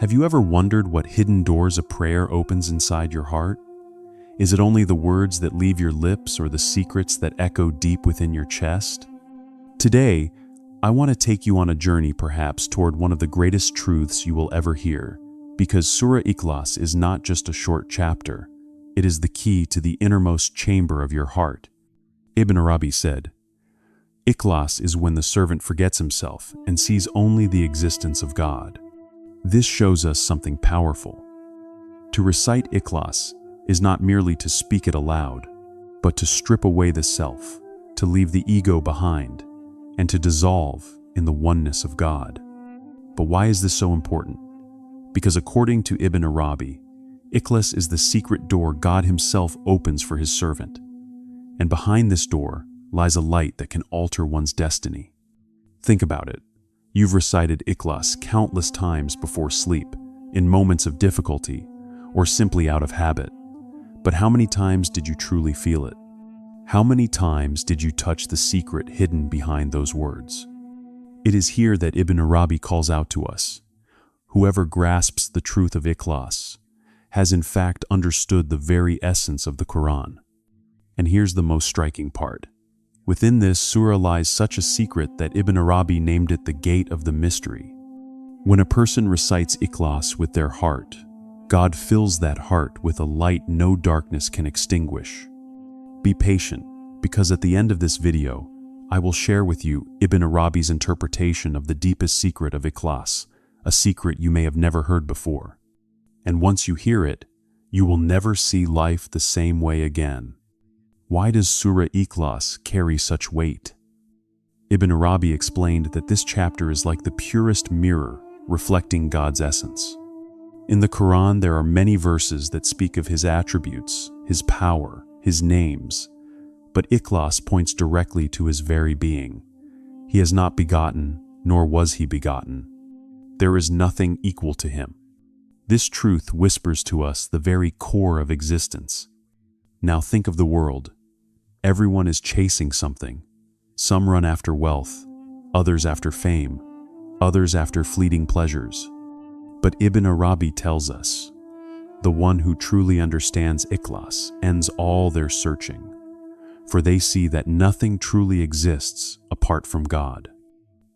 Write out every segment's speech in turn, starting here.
Have you ever wondered what hidden doors a prayer opens inside your heart? Is it only the words that leave your lips or the secrets that echo deep within your chest? Today, I want to take you on a journey perhaps toward one of the greatest truths you will ever hear, because Surah Ikhlas is not just a short chapter, it is the key to the innermost chamber of your heart. Ibn Arabi said, "Ikhlas is when the servant forgets himself and sees only the existence of God." This shows us something powerful. To recite Ikhlas is not merely to speak it aloud, but to strip away the self, to leave the ego behind, and to dissolve in the oneness of God. But why is this so important? Because according to Ibn Arabi, Ikhlas is the secret door God himself opens for his servant. And behind this door lies a light that can alter one's destiny. Think about it. You've recited Ikhlas countless times before sleep, in moments of difficulty, or simply out of habit. But how many times did you truly feel it? How many times did you touch the secret hidden behind those words? It is here that Ibn Arabi calls out to us. Whoever grasps the truth of Ikhlas has in fact understood the very essence of the Qur'an. And here's the most striking part. Within this surah lies such a secret that Ibn Arabi named it the gate of the mystery. When a person recites Ikhlas with their heart, God fills that heart with a light no darkness can extinguish. Be patient, because at the end of this video, I will share with you Ibn Arabi's interpretation of the deepest secret of Ikhlas, a secret you may have never heard before. And once you hear it, you will never see life the same way again. Why does Surah Ikhlas carry such weight? Ibn Arabi explained that this chapter is like the purest mirror reflecting God's essence. In the Qur'an, there are many verses that speak of His attributes, His power, His names, but Ikhlas points directly to His very being. He has not begotten, nor was He begotten. There is nothing equal to Him. This truth whispers to us the very core of existence. Now think of the world. Everyone is chasing something. Some run after wealth, others after fame, others after fleeting pleasures. But Ibn Arabi tells us, the one who truly understands Ikhlas ends all their searching, for they see that nothing truly exists apart from God.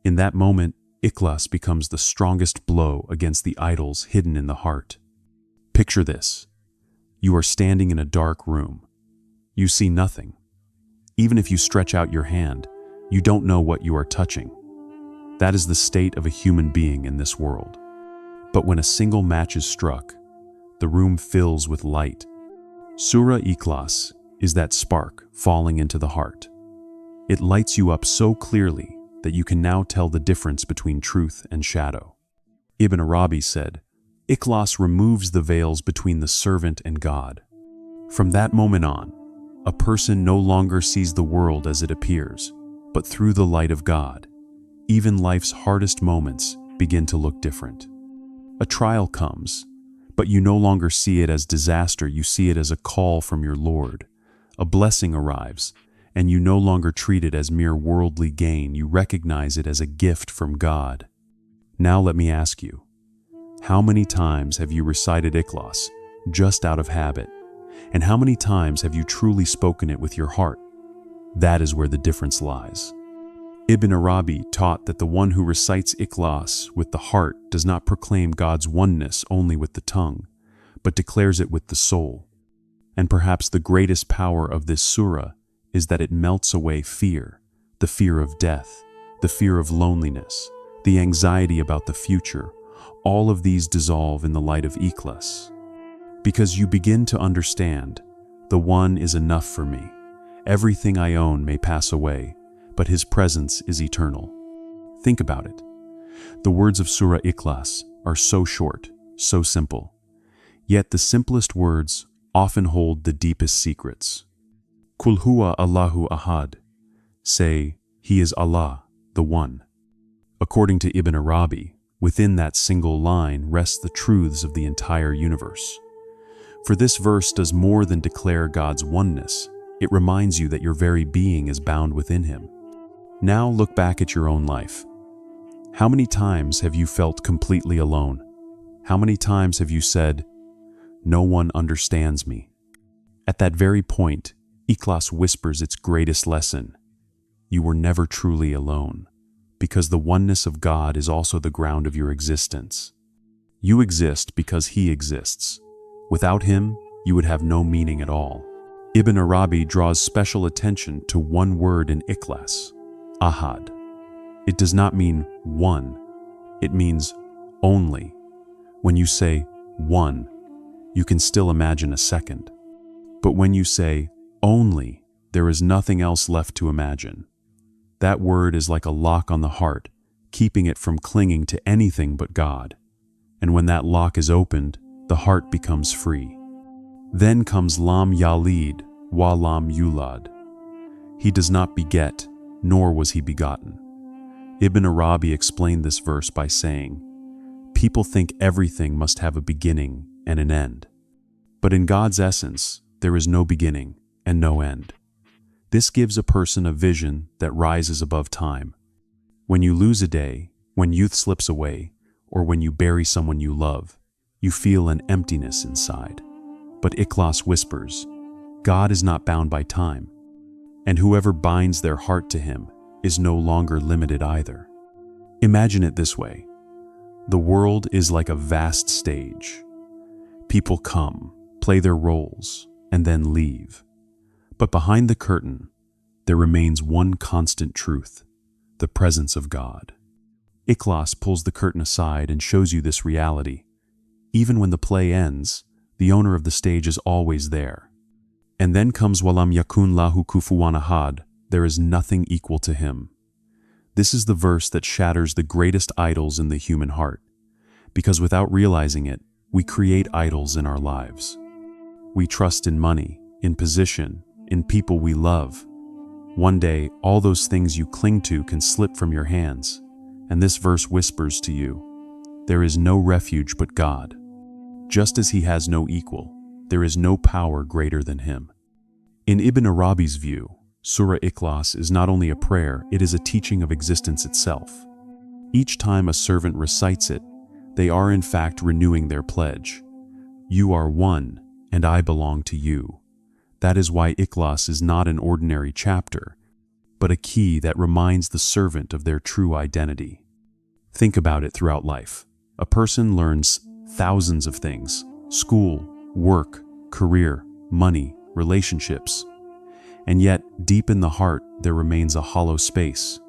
In that moment, Ikhlas becomes the strongest blow against the idols hidden in the heart. Picture this. You are standing in a dark room. You see nothing. Even if you stretch out your hand, you don't know what you are touching. That is the state of a human being in this world. But when a single match is struck, the room fills with light. Surah Ikhlas is that spark falling into the heart. It lights you up so clearly that you can now tell the difference between truth and shadow. Ibn Arabi said, Ikhlas removes the veils between the servant and God. From that moment on, a person no longer sees the world as it appears, but through the light of God. Even life's hardest moments begin to look different. A trial comes, but you no longer see it as disaster, you see it as a call from your Lord. A blessing arrives, and you no longer treat it as mere worldly gain, you recognize it as a gift from God. Now let me ask you, how many times have you recited Ikhlas just out of habit? And how many times have you truly spoken it with your heart? That is where the difference lies. Ibn Arabi taught that the one who recites Ikhlas with the heart does not proclaim God's oneness only with the tongue, but declares it with the soul. And perhaps the greatest power of this surah is that it melts away fear, the fear of death, the fear of loneliness, the anxiety about the future. All of these dissolve in the light of Ikhlas. Because you begin to understand, the one is enough for me. Everything I own may pass away, but His presence is eternal. Think about it. The words of Surah Ikhlas are so short, so simple. Yet the simplest words often hold the deepest secrets. Qul huwa Allahu ahad. Say, He is Allah, the One. According to Ibn Arabi, within that single line rests the truths of the entire universe. For this verse does more than declare God's oneness. It reminds you that your very being is bound within Him. Now look back at your own life. How many times have you felt completely alone? How many times have you said, "No one understands me"? At that very point, Ikhlas whispers its greatest lesson. You were never truly alone, because the oneness of God is also the ground of your existence. You exist because He exists. Without Him, you would have no meaning at all. Ibn Arabi draws special attention to one word in Ikhlas, ahad. It does not mean one, it means only. When you say one, you can still imagine a second. But when you say only, there is nothing else left to imagine. That word is like a lock on the heart, keeping it from clinging to anything but God. And when that lock is opened, the heart becomes free. Then comes Lam Yalid wa Lam Yulad. He does not beget, nor was he begotten. Ibn Arabi explained this verse by saying, people think everything must have a beginning and an end. But in God's essence, there is no beginning and no end. This gives a person a vision that rises above time. When you lose a day, when youth slips away, or when you bury someone you love, you feel an emptiness inside. But Ikhlas whispers, God is not bound by time, and whoever binds their heart to Him is no longer limited either. Imagine it this way. The world is like a vast stage. People come, play their roles, and then leave. But behind the curtain, there remains one constant truth, the presence of God. Ikhlas pulls the curtain aside and shows you this reality. Even when the play ends, the owner of the stage is always there. And then comes Walam Yakun Lahu Kufuwan Ahad, there is nothing equal to Him. This is the verse that shatters the greatest idols in the human heart, because without realizing it, we create idols in our lives. We trust in money, in position, in people we love. One day, all those things you cling to can slip from your hands, and this verse whispers to you, there is no refuge but God. Just as He has no equal, there is no power greater than Him. In Ibn Arabi's view, Surah Ikhlas is not only a prayer, it is a teaching of existence itself. Each time a servant recites it, they are in fact renewing their pledge. You are one, and I belong to you. That is why Ikhlas is not an ordinary chapter, but a key that reminds the servant of their true identity. Think about it throughout life. A person learns thousands of things: school, work, career, money, relationships. And yet, deep in the heart, there remains a hollow space.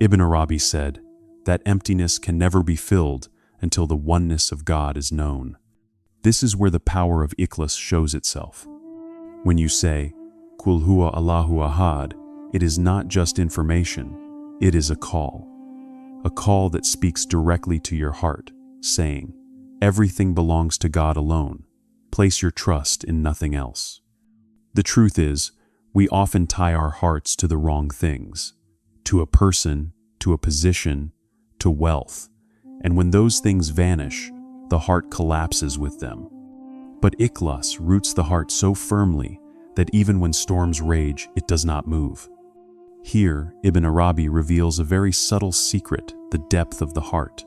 Ibn Arabi said, that emptiness can never be filled until the oneness of God is known. This is where the power of Ikhlas shows itself. When you say, Qul huwa Allahu ahad, it is not just information, it is a call that speaks directly to your heart, saying, everything belongs to God alone. Place your trust in nothing else. The truth is, we often tie our hearts to the wrong things, to a person, to a position, to wealth, and when those things vanish, the heart collapses with them. But Ikhlas roots the heart so firmly that even when storms rage, it does not move. Here, Ibn Arabi reveals a very subtle secret, the depth of the heart.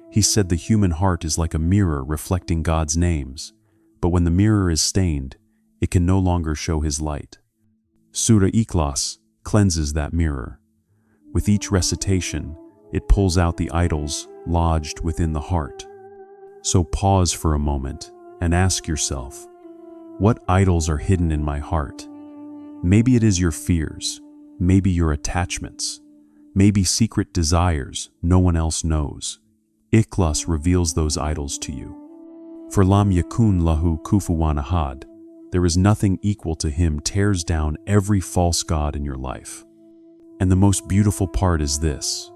He said the human heart is like a mirror reflecting God's names, but when the mirror is stained, it can no longer show His light. Surah Ikhlas cleanses that mirror. With each recitation, it pulls out the idols lodged within the heart. So pause for a moment and ask yourself, what idols are hidden in my heart? Maybe it is your fears, maybe your attachments, maybe secret desires no one else knows. Ikhlas reveals those idols to you. For Lam Yakun Lahu Kufuwan Ahad, there is nothing equal to Him, tears down every false god in your life. And the most beautiful part is this.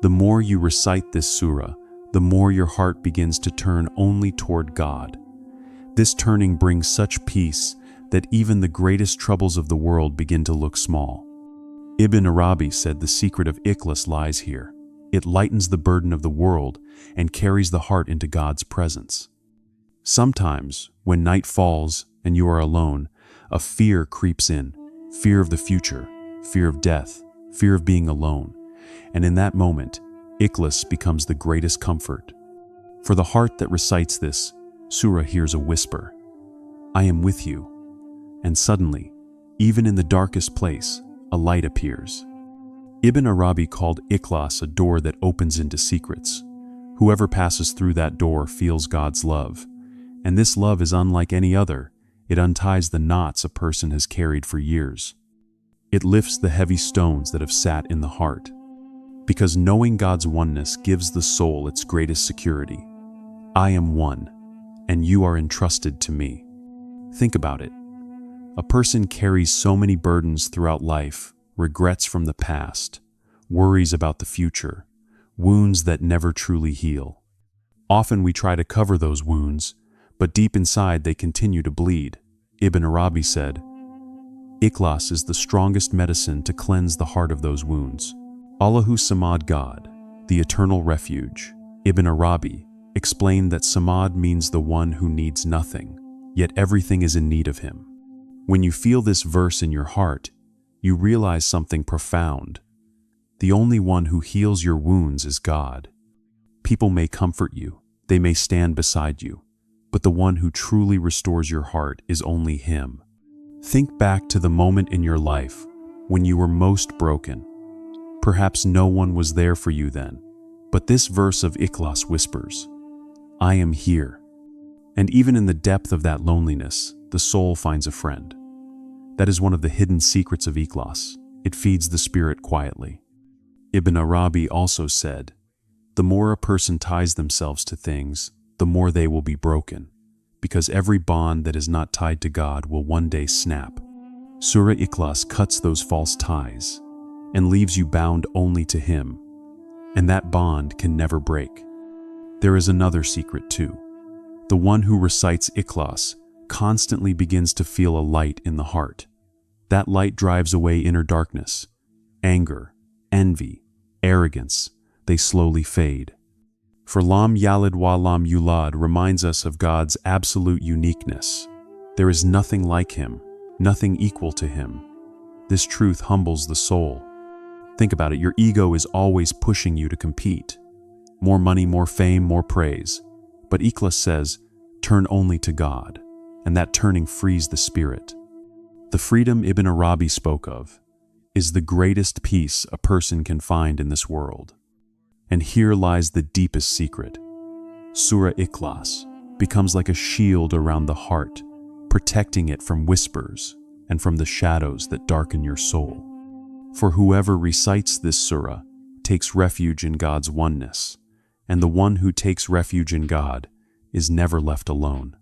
The more you recite this surah, the more your heart begins to turn only toward God. This turning brings such peace that even the greatest troubles of the world begin to look small. Ibn Arabi said the secret of Ikhlas lies here. It lightens the burden of the world and carries the heart into God's presence. Sometimes, when night falls and you are alone, a fear creeps in, fear of the future, fear of death, fear of being alone. And in that moment, Ikhlas becomes the greatest comfort. For the heart that recites this surah hears a whisper, "I am with you." And suddenly, even in the darkest place, a light appears. Ibn Arabi called Ikhlas a door that opens into secrets. Whoever passes through that door feels God's love. And this love is unlike any other. It unties the knots a person has carried for years. It lifts the heavy stones that have sat in the heart. Because knowing God's oneness gives the soul its greatest security. I am one, and you are entrusted to me. Think about it. A person carries so many burdens throughout life, regrets from the past, worries about the future, wounds that never truly heal. Often we try to cover those wounds, but deep inside they continue to bleed. Ibn Arabi said, Ikhlas is the strongest medicine to cleanse the heart of those wounds. Allahu Samad, God, the eternal refuge. Ibn Arabi explained that Samad means the one who needs nothing, yet everything is in need of him. When you feel this verse in your heart, you realize something profound. The only one who heals your wounds is God. People may comfort you, they may stand beside you, but the one who truly restores your heart is only Him. Think back to the moment in your life when you were most broken. Perhaps no one was there for you then, but this verse of Ikhlas whispers, I am here. And even in the depth of that loneliness, the soul finds a friend. That is one of the hidden secrets of Ikhlas. It feeds the spirit quietly. Ibn Arabi also said, the more a person ties themselves to things, the more they will be broken, because every bond that is not tied to God will one day snap. Surah Ikhlas cuts those false ties and leaves you bound only to Him, and that bond can never break. There is another secret too. The one who recites Ikhlas constantly begins to feel a light in the heart. That light drives away inner darkness, anger, envy, arrogance. They slowly fade. For Lam Yalid wa Lam Yulad reminds us of God's absolute uniqueness. There is nothing like Him, nothing equal to Him. This truth humbles the soul. Think about it, your ego is always pushing you to compete. More money, more fame, more praise. But Ikhlas says, turn only to God, and that turning frees the spirit. The freedom Ibn Arabi spoke of is the greatest peace a person can find in this world. And here lies the deepest secret. Surah Ikhlas becomes like a shield around the heart, protecting it from whispers and from the shadows that darken your soul. For whoever recites this surah takes refuge in God's oneness, and the one who takes refuge in God is never left alone.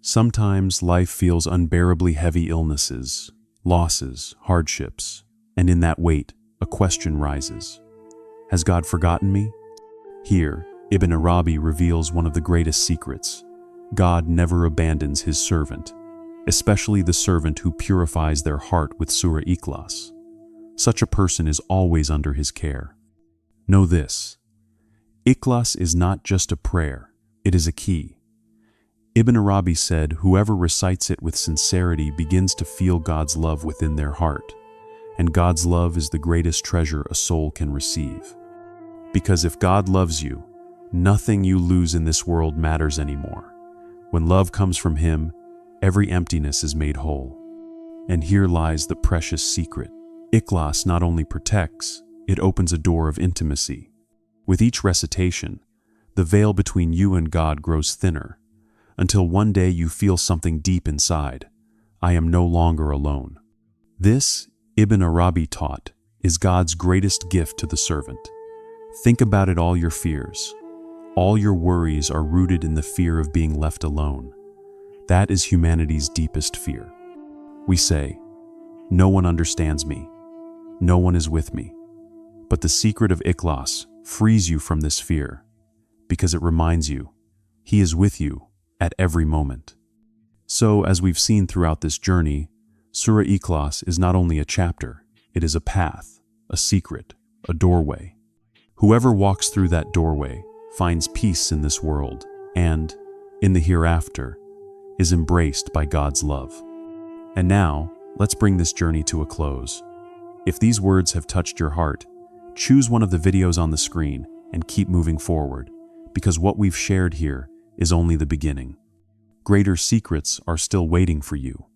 Sometimes life feels unbearably heavy, illnesses, losses, hardships, and in that weight, a question rises. Has God forgotten me? Here, Ibn Arabi reveals one of the greatest secrets. God never abandons His servant, especially the servant who purifies their heart with Surah Ikhlas. Such a person is always under His care. Know this, Ikhlas is not just a prayer, it is a key. Ibn Arabi said, whoever recites it with sincerity begins to feel God's love within their heart. And God's love is the greatest treasure a soul can receive. Because if God loves you, nothing you lose in this world matters anymore. When love comes from Him, every emptiness is made whole. And here lies the precious secret. Ikhlas not only protects, it opens a door of intimacy. With each recitation, the veil between you and God grows thinner, until one day you feel something deep inside. I am no longer alone. This, Ibn Arabi taught, is God's greatest gift to the servant. Think about it, all your fears, all your worries are rooted in the fear of being left alone. That is humanity's deepest fear. We say, no one understands me, no one is with me. But the secret of Ikhlas frees you from this fear, because it reminds you, He is with you at every moment. So, as we've seen throughout this journey, Surah Ikhlas is not only a chapter, it is a path, a secret, a doorway. Whoever walks through that doorway finds peace in this world and, in the hereafter, is embraced by God's love. And now, let's bring this journey to a close. If these words have touched your heart, choose one of the videos on the screen and keep moving forward, because what we've shared here is only the beginning. Greater secrets are still waiting for you.